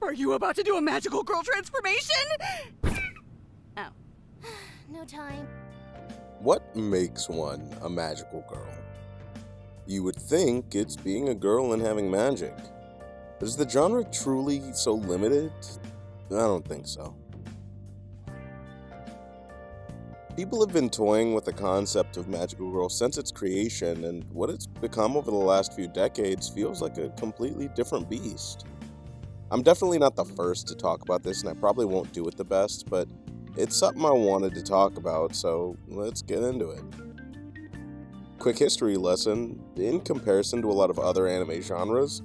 Are you about to do a magical girl transformation? Oh. No time. What makes one a magical girl? You would think it's being a girl and having magic. But is the genre truly so limited? I don't think so. People have been toying with the concept of magical girl since its creation, and what it's become over the last few decades feels like a completely different beast. I'm definitely not the first to talk about this, and I probably won't do it the best, but it's something I wanted to talk about, so let's get into it. Quick history lesson: in comparison to a lot of other anime genres,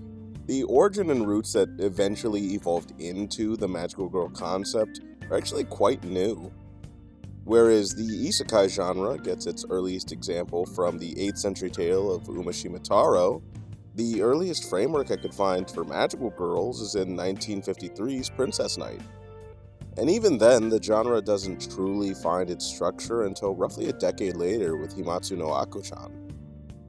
the origin and roots that eventually evolved into the magical girl concept are actually quite new. Whereas the isekai genre gets its earliest example from the 8th century tale of Umashima Taro, the earliest framework I could find for magical girls is in 1953's Princess Knight. And even then, the genre doesn't truly find its structure until roughly a decade later with Himatsu no Ako-chan.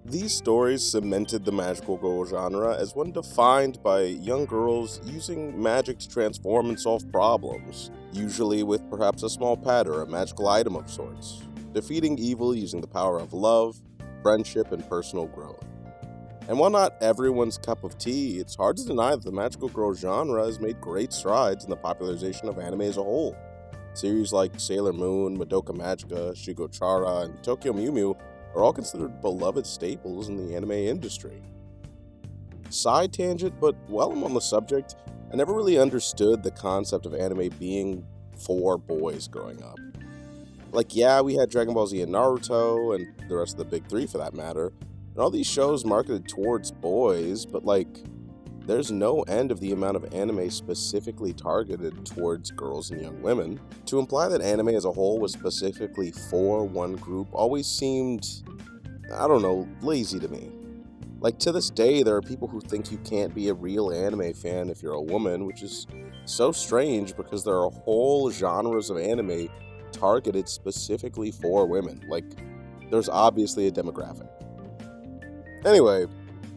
These stories cemented the magical girl genre as one defined by young girls using magic to transform and solve problems, usually with perhaps a small pet or a magical item of sorts, defeating evil using the power of love, friendship, and personal growth. And while not everyone's cup of tea, it's hard to deny that the magical girl genre has made great strides in the popularization of anime as a whole. Series like Sailor Moon, Madoka Magica, Shigo Chara, and Tokyo Mew Mew are all considered beloved staples in the anime industry. Side tangent, but while I'm on the subject, I never really understood the concept of anime being for boys growing up. Like, yeah, we had Dragon Ball Z and Naruto, and the rest of the big three for that matter, and all these shows marketed towards boys, but there's no end of the amount of anime specifically targeted towards girls and young women. To imply that anime as a whole was specifically for one group always seemed, lazy to me. To this day, there are people who think you can't be a real anime fan if you're a woman, which is so strange because there are whole genres of anime targeted specifically for women. There's obviously a demographic. Anyway,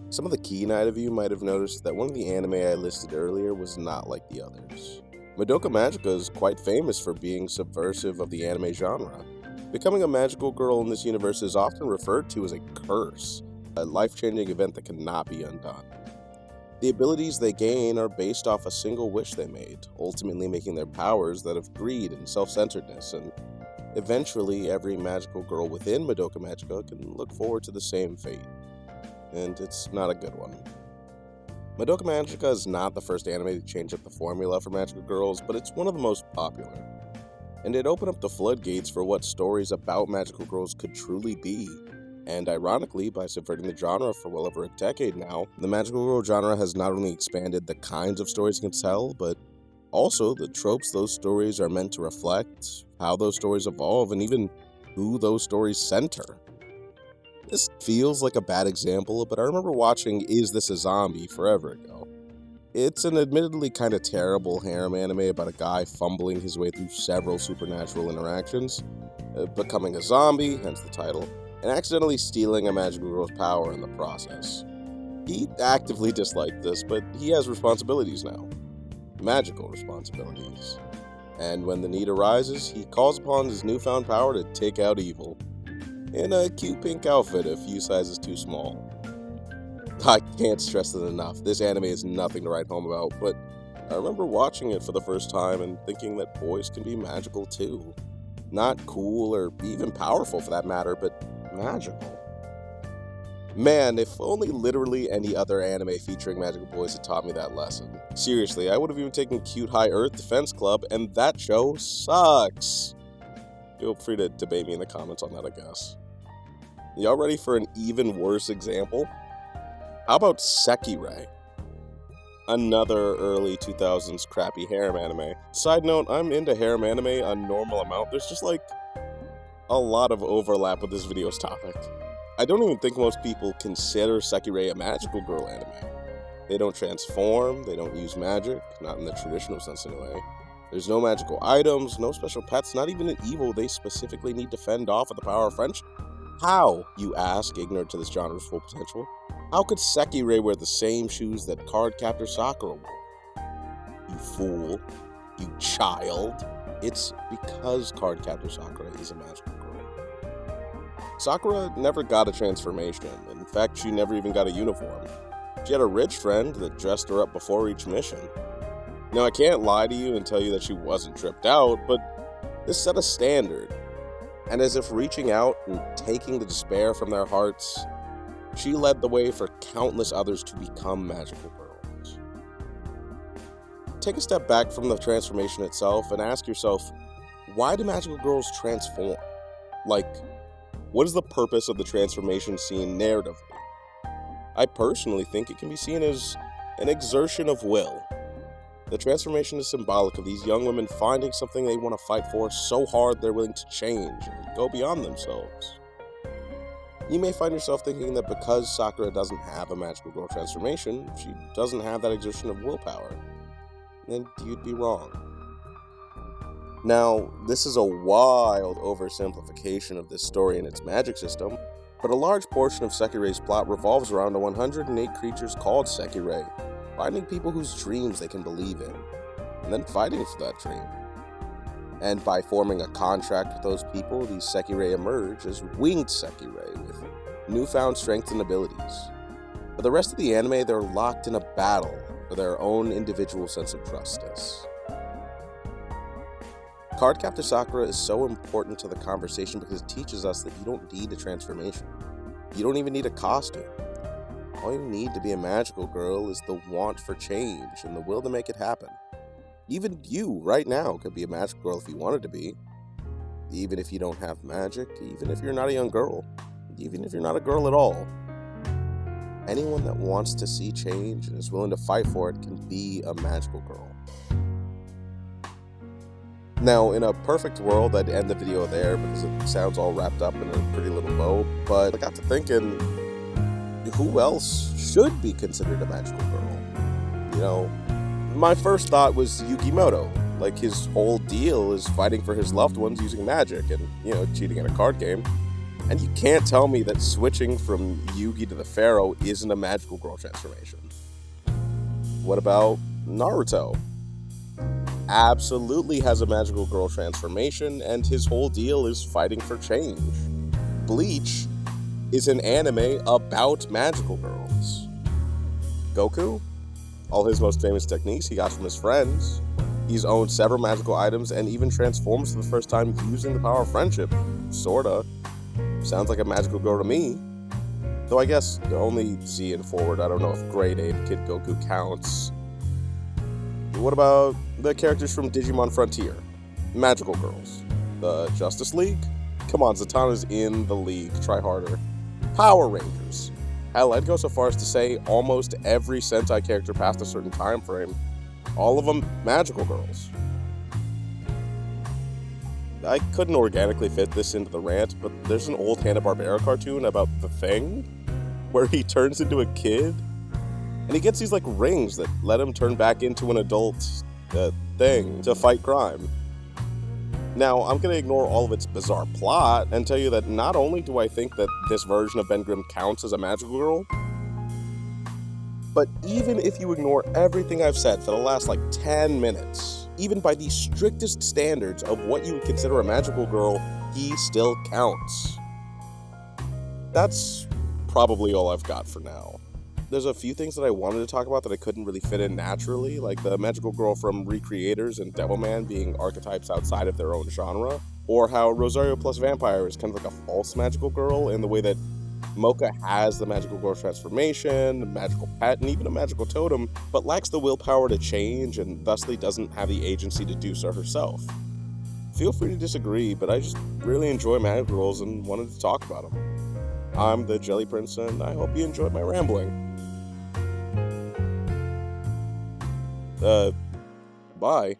some of the keen eyed of you might have noticed that one of the anime I listed earlier was not like the others. Madoka Magica is quite famous for being subversive of the anime genre. Becoming a magical girl in this universe is often referred to as a curse, a life-changing event that cannot be undone. The abilities they gain are based off a single wish they made, ultimately making their powers that of greed and self-centeredness, and eventually every magical girl within Madoka Magica can look forward to the same fate. And it's not a good one. Madoka Magica is not the first anime to change up the formula for magical girls, but it's one of the most popular. And it opened up the floodgates for what stories about magical girls could truly be. And ironically, by subverting the genre for well over a decade now, the magical girl genre has not only expanded the kinds of stories it can tell, but also the tropes those stories are meant to reflect, how those stories evolve, and even who those stories center. This feels like a bad example, but I remember watching Is This a Zombie forever ago. It's an admittedly kind of terrible harem anime about a guy fumbling his way through several supernatural interactions, becoming a zombie, hence the title, and accidentally stealing a magical girl's power in the process. He actively disliked this, but he has responsibilities now. Magical responsibilities. And when the need arises, he calls upon his newfound power to take out evil. In a cute pink outfit a few sizes too small. I can't stress it enough, this anime is nothing to write home about, but I remember watching it for the first time and thinking that boys can be magical too. Not cool or even powerful for that matter, but magical. Man, if only literally any other anime featuring magical boys had taught me that lesson. Seriously, I would have even taken Cute High Earth Defense Club, and that show sucks. Feel free to debate me in the comments on that, I guess. Y'all ready for an even worse example? How about Sekirei? Another early 2000s crappy harem anime. Side note, I'm into harem anime a normal amount. There's just a lot of overlap with this video's topic. I don't even think most people consider Sekirei a magical girl anime. They don't transform, they don't use magic, not in the traditional sense anyway. There's no magical items, no special pets, not even an evil they specifically need to fend off with the power of friendship. How, you ask, ignorant to this genre's full potential? How could Sekirei wear the same shoes that Cardcaptor Sakura wore? you fool, you child. It's because Cardcaptor Sakura is a magical girl. Sakura never got a transformation. In fact, she never even got a uniform. She had a rich friend that dressed her up before each mission. Now, I can't lie to you and tell you that she wasn't tripped out, but this set a standard. And as if reaching out and taking the despair from their hearts, she led the way for countless others to become magical girls. Take a step back from the transformation itself and ask yourself, why do magical girls transform? Like, what is the purpose of the transformation seen narratively? I personally think it can be seen as an exertion of will. The transformation is symbolic of these young women finding something they want to fight for so hard they're willing to change and go beyond themselves. You may find yourself thinking that because Sakura doesn't have a magical girl transformation, she doesn't have that exertion of willpower. And you'd be wrong. Now, this is a wild oversimplification of this story and its magic system, but a large portion of Sekirei's plot revolves around the 108 creatures called Sekirei, finding people whose dreams they can believe in, and then fighting for that dream. And by forming a contract with those people, these Sekirei emerge as winged Sekirei with newfound strength and abilities. For the rest of the anime, they're locked in a battle for their own individual sense of justice. Cardcaptor Sakura is so important to the conversation because it teaches us that you don't need a transformation. You don't even need a costume. All you need to be a magical girl is the want for change and the will to make it happen. Even you, right now, could be a magical girl if you wanted to be. Even if you don't have magic, even if you're not a young girl, even if you're not a girl at all. Anyone that wants to see change and is willing to fight for it can be a magical girl. Now, in a perfect world, I'd end the video there because it sounds all wrapped up in a pretty little bow, but I got to thinking, who else should be considered a magical girl? You know, my first thought was Yukimoto. Like, his whole deal is fighting for his loved ones using magic and, cheating in a card game. And you can't tell me that switching from Yugi to the Pharaoh isn't a magical girl transformation. What about Naruto? Absolutely has a magical girl transformation, and his whole deal is fighting for change. Bleach is an anime about magical girls. Goku? All his most famous techniques he got from his friends. He's owned several magical items and even transforms for the first time using the power of friendship. Sorta. Sounds like a magical girl to me. Though I guess only Z and forward, I don't know if grade 8 Kid Goku counts. What about the characters from Digimon Frontier? Magical girls. The Justice League? Come on, Zatanna's in the league. Try harder. Power Rangers. Hell, I'd go so far as to say almost every Sentai character past a certain time frame. All of them magical girls. I couldn't organically fit this into the rant, but there's an old Hanna-Barbera cartoon about The Thing, where he turns into a kid, and he gets these rings that let him turn back into an adult thing to fight crime. Now, I'm going to ignore all of its bizarre plot and tell you that not only do I think that this version of Ben Grimm counts as a magical girl, but even if you ignore everything I've said for the last 10 minutes, even by the strictest standards of what you would consider a magical girl, he still counts. That's probably all I've got for now. There's a few things that I wanted to talk about that I couldn't really fit in naturally, like the magical girl from Recreators and Devilman being archetypes outside of their own genre, or how Rosario plus Vampire is kind of like a false magical girl in the way that Mocha has the magical girl transformation, a magical pet, and even a magical totem, but lacks the willpower to change and thusly doesn't have the agency to do so herself. Feel free to disagree, but I just really enjoy magical girls and wanted to talk about them. I'm the Jelly Prince, and I hope you enjoyed my rambling. Bye.